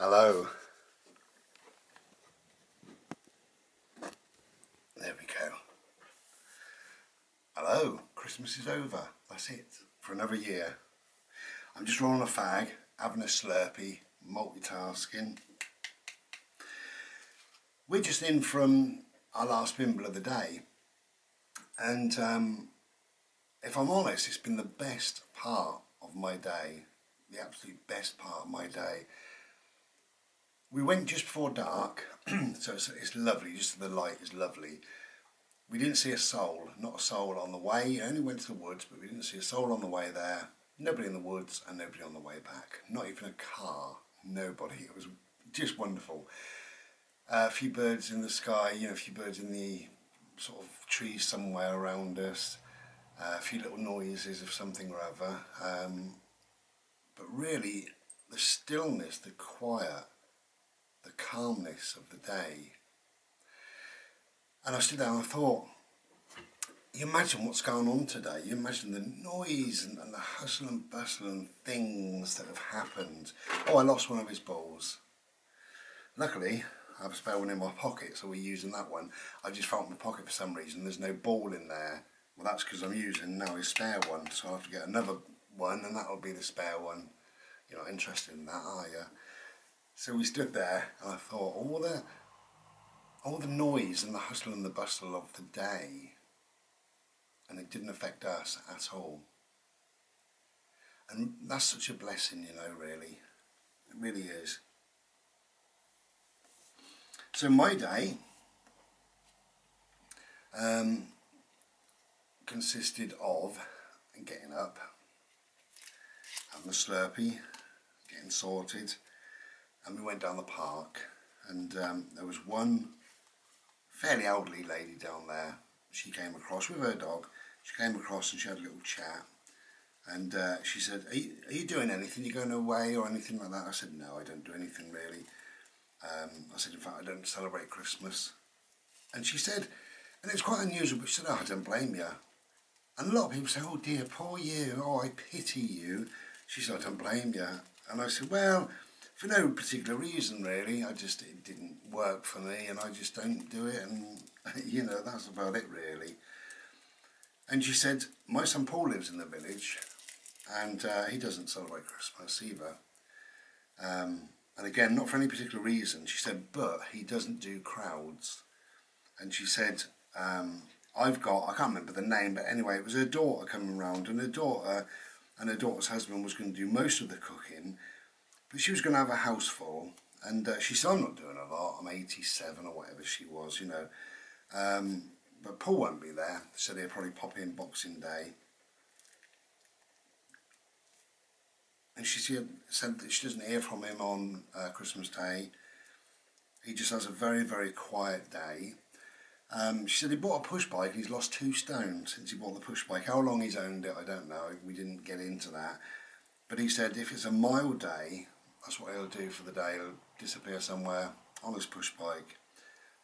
Hello. There we go. Hello. Christmas is over. That's it for another year. I'm just rolling a fag, having a slurpee, multitasking. We're just in from our last bimble of the day, and if I'm honest, it's been the best part of my day, the absolute best part of my day. We went just before dark, so it's lovely, just the light is lovely. We didn't see a soul, not a soul on the way. I only went to the woods, but we didn't see a soul on the way there. Nobody in the woods and nobody on the way back. Not even a car, nobody. It was just wonderful. A few birds in the sky, a few birds in the sort of trees somewhere around us. A few little noises of something or other. But really, the stillness, the quiet, the calmness of the day. And I stood there and I thought, you imagine what's going on today. You imagine the noise and the hustle and bustle and things that have happened. Oh, I lost one of his balls. Luckily, I have a spare one in my pocket, so we're using that one. I just felt in my pocket for some reason. There's no ball in there. Well, that's because I'm using now his spare one, so I'll have to get another one, and that'll be the spare one. You're not interested in that, are you? So we stood there, and I thought, all the noise and the hustle and the bustle of the day, and it didn't affect us at all. And that's such a blessing, really. It really is. So my day consisted of getting up, having a slurpee, getting sorted, and we went down the park, and there was one fairly elderly lady down there. She came across with her dog. She came across and she had a little chat, and she said, are you doing anything? You going away or anything like that? I said, no, I don't do anything really. I said, in fact, I don't celebrate Christmas. And she said, and it was quite unusual, but she said, oh, I don't blame you. And a lot of people say, oh dear, poor you, oh, I pity you. She said, I don't blame you. And I said, well, for no particular reason really, it didn't work for me, and I just don't do it, and that's about it really. And she said, my son Paul lives in the village, and he doesn't celebrate Christmas either. And again, not for any particular reason, she said, but he doesn't do crowds. And she said, I can't remember the name, but anyway, it was her daughter coming round, and her daughter and her daughter's husband was going to do most of the cooking, but she was going to have a house full, and she said, I'm not doing a lot, I'm 87 or whatever she was, but Paul won't be there, so he'll probably pop in Boxing Day. And she said that she doesn't hear from him on Christmas Day. He just has a very, very quiet day. She said he bought a push bike and he's lost 2 stone since he bought the push bike. How long he's owned it, I don't know. We didn't get into that. But he said if it's a mild day, that's what he'll do for the day. He'll disappear somewhere on his push bike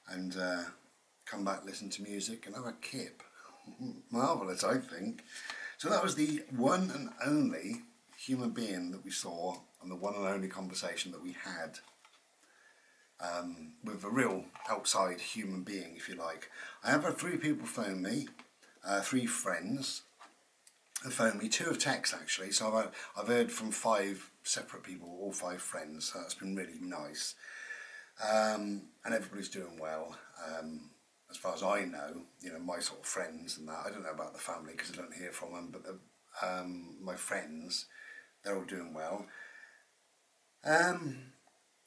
and come back, listen to music and have a kip. Marvellous, I think. So that was the one and only human being that we saw, and the one and only conversation that we had with a real outside human being, if you like. I have had 3 people phone me, 3 friends have phoned me, 2 have texted actually, so I've heard from 5 separate people, all 5 friends, so that's been really nice. And everybody's doing well, as far as I know, my sort of friends and that. I don't know about the family because I don't hear from them, but my friends, they're all doing well.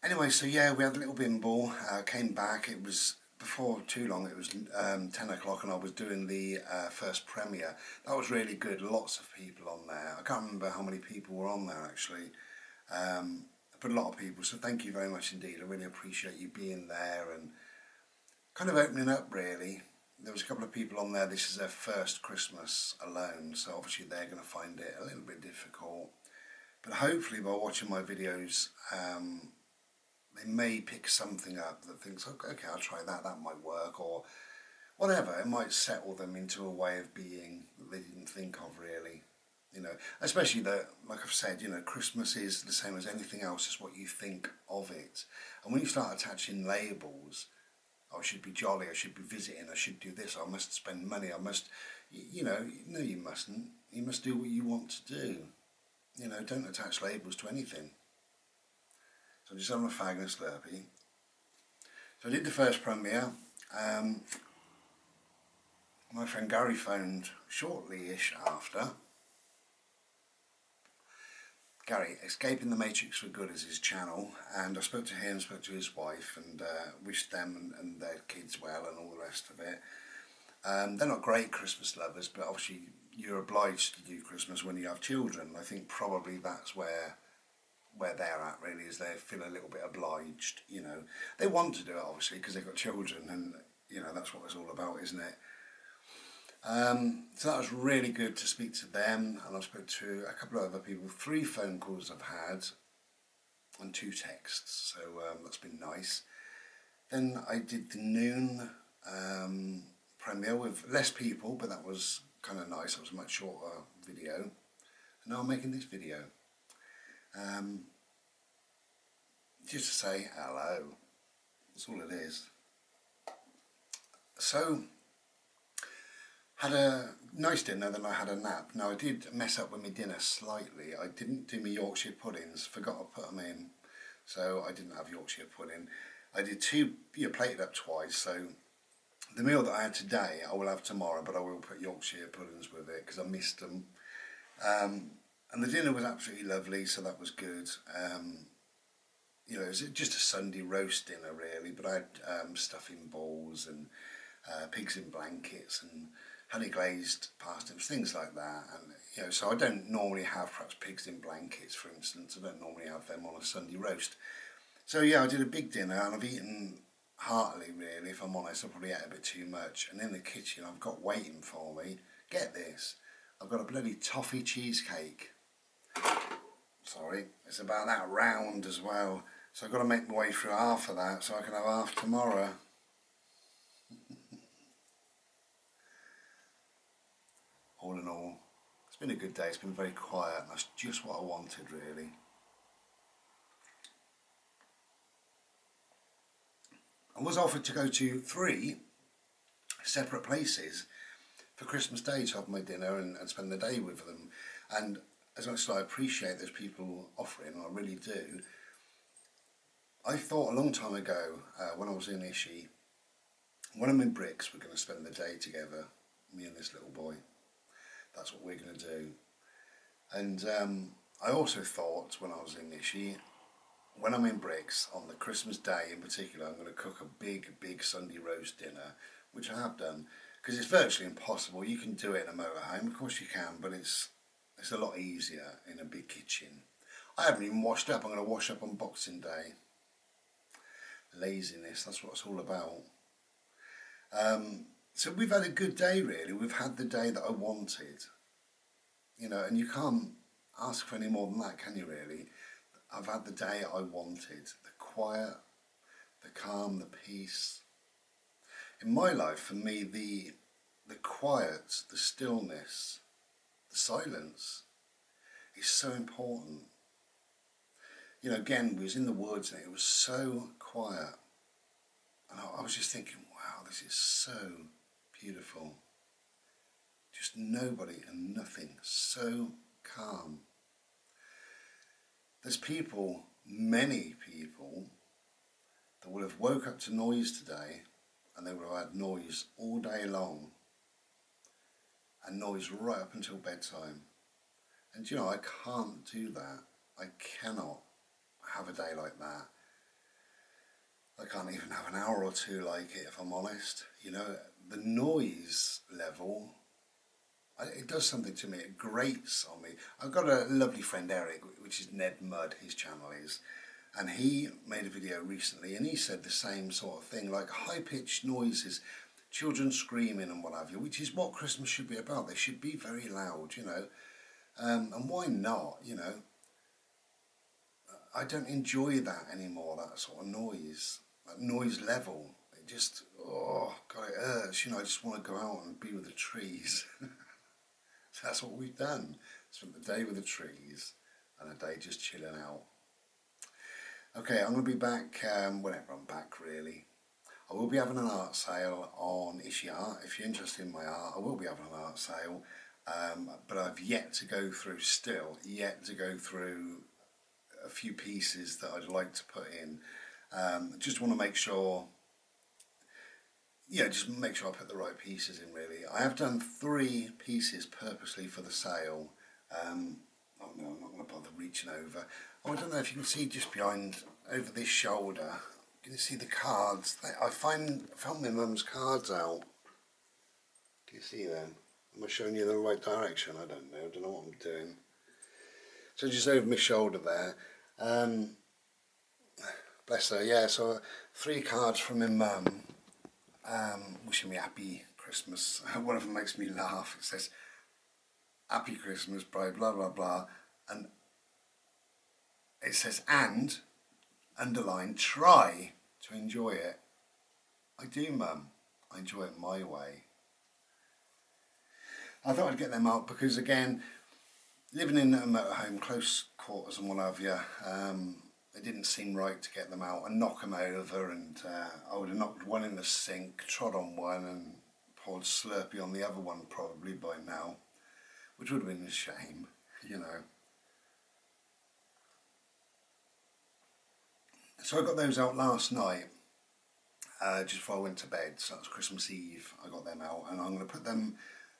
Anyway, so yeah, we had a little bimble, came back. It was before too long, it was 10 o'clock, and I was doing the first premiere. That was really good, lots of people on there. I can't remember how many people were on there actually, but a lot of people, so thank you very much indeed. I really appreciate you being there and kind of opening up really. There was a couple of people on there, this is their first Christmas alone, so obviously they're going to find it a little bit difficult. But hopefully by watching my videos, they may pick something up that thinks, okay, I'll try that, that might work, or whatever. It might settle them into a way of being that they didn't think of really. know, especially that, like I've said, you know, Christmas is the same as anything else, it's what you think of it. And when you start attaching labels, I should be jolly, I should be visiting, I should do this, I must spend money, I must, you know, no you mustn't. You must do what you want to do. You know, don't attach labels to anything. So I'm just having a fag and a Slurpee. So I did the first premiere. My friend Gary phoned shortly-ish after. Gary, Escaping the Matrix for Good is his channel, and I spoke to him, spoke to his wife, and wished them and their kids well and all the rest of it. They're not great Christmas lovers, but obviously you're obliged to do Christmas when you have children. I think probably that's where they're at, really, is they feel a little bit obliged, you know. They want to do it, obviously, because they've got children, and, you know, that's what it's all about, isn't it? So that was really good to speak to them, and I spoke to a couple of other people. 3 phone calls I've had and 2 texts, so that's been nice. Then I did the noon premiere with less people, but that was kind of nice. It was a much shorter video, and now I'm making this video just to say hello. That's all it is. So had a nice dinner, then I had a nap. Now I did mess up with my dinner slightly. I didn't do my Yorkshire puddings, forgot to put them in, so I didn't have Yorkshire pudding. I did 2, plated up twice, so the meal that I had today I will have tomorrow, but I will put Yorkshire puddings with it because I missed them. And the dinner was absolutely lovely, so that was good. You know, it was just a Sunday roast dinner really, but I had stuffing balls and pigs in blankets and honey glazed pasta, things like that. And you know, so I don't normally have perhaps pigs in blankets, for instance. I don't normally have them on a Sunday roast. So yeah, I did a big dinner, and I've eaten heartily really, if I'm honest. I probably ate a bit too much. And in the kitchen I've got waiting for me, get this, I've got a bloody toffee cheesecake. Sorry, it's about that round as well. So I've got to make my way through half of that so I can have half tomorrow. All in all, it's been a good day. It's been very quiet, and that's just what I wanted really. I was offered to go to 3 separate places for Christmas Day to have my dinner and spend the day with them. And as much as I appreciate those people offering, I really do, I thought a long time ago, when I was in Ishi, when I'm in Bricks, we're going to spend the day together, me and this little boy. That's what we're going to do. And I also thought, when I was in Ishi, when I'm in Bricks, on the Christmas Day in particular, I'm going to cook a big Sunday roast dinner, which I have done, because it's virtually impossible. You can do it in a motorhome, of course you can, but it's a lot easier in a big kitchen. I haven't even washed up. I'm going to wash up on Boxing Day. Laziness, that's what it's all about. So we've had a good day really. We've had the day that I wanted, you know, and you can't ask for any more than that, can you really? I've had the day I wanted, the quiet, the calm, the peace. In my life, for me, the quiet, the stillness, the silence is so important. You know, again, we was in the woods and it was so quiet, and I was just thinking, wow, this is so beautiful. Just nobody and nothing, so calm. There's people, many people, that would have woke up to noise today, and they would have had noise all day long, and noise right up until bedtime. And you know, I can't do that. I cannot have a day like that. I can't even have an hour or 2 like it, if I'm honest. You know, the noise level, it does something to me. It grates on me. I've got a lovely friend, Eric, which is Ned Mudd, his channel is, and he made a video recently, and he said the same sort of thing, like high-pitched noises, children screaming and what have you, which is what Christmas should be about. They should be very loud, you know, and why not, you know? I don't enjoy that anymore, that sort of noise, that noise level. It just, oh God, it hurts, you know. I just want to go out and be with the trees. So that's what we've done. Spent the day with the trees and a day just chilling out. Okay, I'm going to be back whenever I'm back really. I will be having an art sale on Ishi Art. If you're interested in my art, I will be having an art sale. But I've yet to go through a few pieces that I'd like to put in. Just want to make sure, just make sure I put the right pieces in really. I have done 3 pieces purposely for the sale. Oh no, I'm not going to bother reaching over. Oh, I don't know if you can see just behind, over this shoulder, you can see the cards. I found my mum's cards out. Can you see them? Am I showing you the right direction? I don't know what I'm doing. So just over my shoulder there. Bless her, yeah, so 3 cards from my mum, wishing me happy Christmas. One of them makes me laugh. It says, "Happy Christmas, blah, blah, blah, blah." And it says, and, underline, try to enjoy it. I do, Mum. I enjoy it my way. I thought I'd get them out because, again, living in a motorhome, close quarters and what have you, it didn't seem right to get them out and knock them over, and I would have knocked one in the sink, trod on one and poured Slurpee on the other one probably by now, which would have been a shame, you know. So I got those out last night, just before I went to bed, so that was Christmas Eve. I got them out and I'm going to put them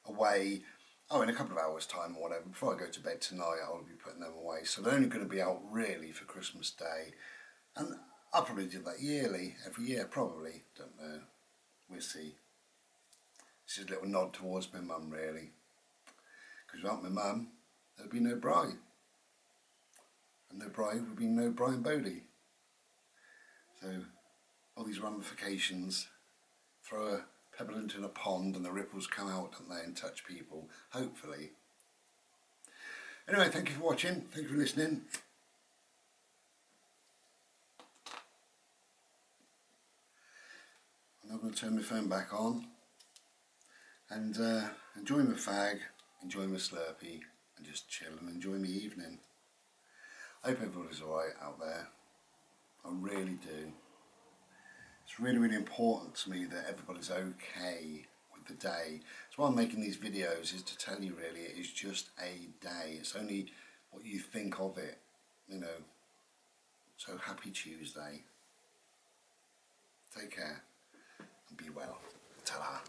away, in a couple of hours time or whatever. Before I go to bed tonight I'll be putting them away, so they're only going to be out really for Christmas Day, and I'll probably do that yearly, every year probably, don't know, we'll see. It's just a little nod towards my mum really, because without my mum there'd be no Bri, and no Bri would be no Brian Bodie. So all these ramifications, throw a pebble into a pond and the ripples come out, don't they, and touch people, hopefully. Anyway, thank you for watching, thank you for listening. I'm now going to turn my phone back on and enjoy my fag, enjoy my Slurpee, and just chill and enjoy my evening. I hope everybody's alright out there. I really do. It's really, really important to me that everybody's okay with the day. That's why I'm making these videos, is to tell you really it is just a day. It's only what you think of it, you know. So happy Tuesday. Take care and be well. Ta-ra.